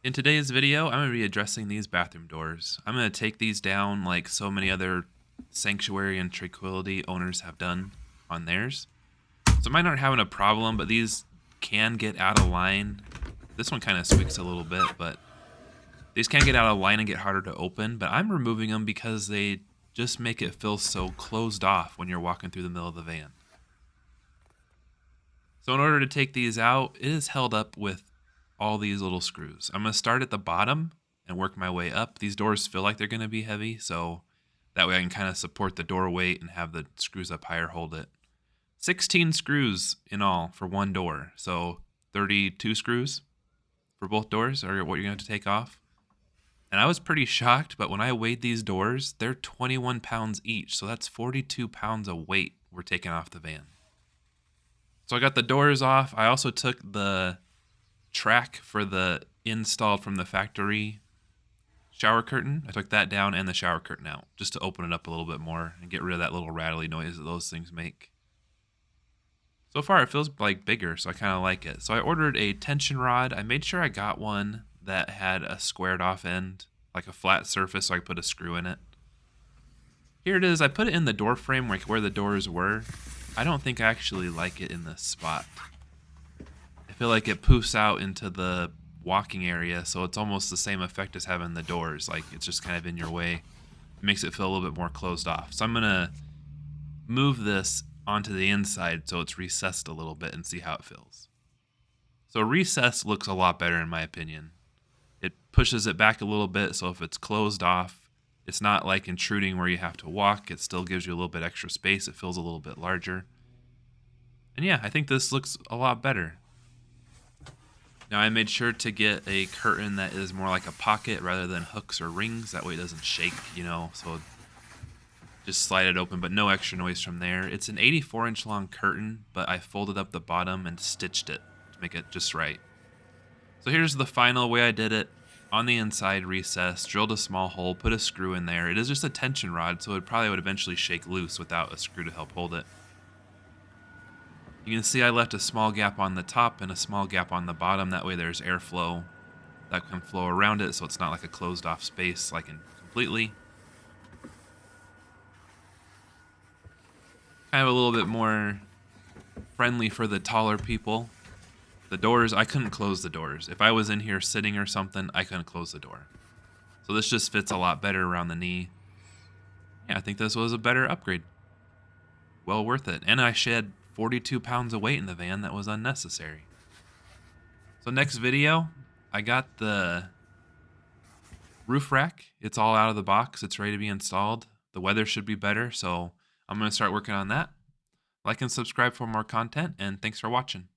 In today's video, I'm going to be addressing these bathroom doors. I'm going to take these down like so many other Sanctuary and Tranquility owners have done on theirs. So mine aren't having a problem, but these can get out of line. This one kind of squeaks a little bit, but these can get out of line and get harder to open. But I'm removing them because they just make it feel so closed off when you're walking through the middle of the van. So in order to take these out, it is held up with all these little screws. I'm going to start at the bottom and work my way up. These doors feel like they're going to be heavy, so that way I can kind of support the door weight and have the screws up higher hold it. 16 screws in all for one door, so 32 screws for both doors are what you're going to have to take off. And I was pretty shocked, but when I weighed these doors, they're 21 pounds each, so that's 42 pounds of weight we're taking off the van. So I got the doors off. I also took the track for the installed from the factory shower curtain. I took that down and the shower curtain out just to open it up a little bit more and get rid of that little rattly noise that those things make. So far it feels like bigger, so I kind of like it. So I ordered a tension rod. I made sure I got one that had a squared off end, like a flat surface, so I could put a screw in it. Here it is. I put it in the door frame like where the doors were. I don't think I actually like it in this spot. I feel like it poofs out into the walking area, so it's almost the same effect as having the doors. Like, it's just kind of in your way. It makes it feel a little bit more closed off. So I'm going to move this onto the inside so it's recessed a little bit and see how it feels. So recessed looks a lot better in my opinion. It pushes it back a little bit, so if it's closed off, it's not like intruding where you have to walk. It still gives you a little bit extra space. It feels a little bit larger. And yeah, I think this looks a lot better. Now I made sure to get a curtain that is more like a pocket rather than hooks or rings. That way it doesn't shake, so just slide it open, but no extra noise from there. It's an 84-inch long curtain, but I folded up the bottom and stitched it to make it just right. So here's the final way I did it. On the inside, recessed, drilled a small hole, put a screw in there. It is just a tension rod, so it probably would eventually shake loose without a screw to help hold it. You can see I left a small gap on the top and a small gap on the bottom. That way there's airflow that can flow around it, so it's not like a closed off space completely. Kind of a little bit more friendly for the taller people. The doors, I couldn't close the doors. If I was in here sitting or something, I couldn't close the door. So this just fits a lot better around the knee. Yeah, I think this was a better upgrade. Well worth it. And I shed 42 pounds of weight in the van that was unnecessary. So next video, I got the roof rack. It's all out of the box. It's ready to be installed. The weather should be better, so I'm going to start working on that. Like and subscribe for more content, and thanks for watching.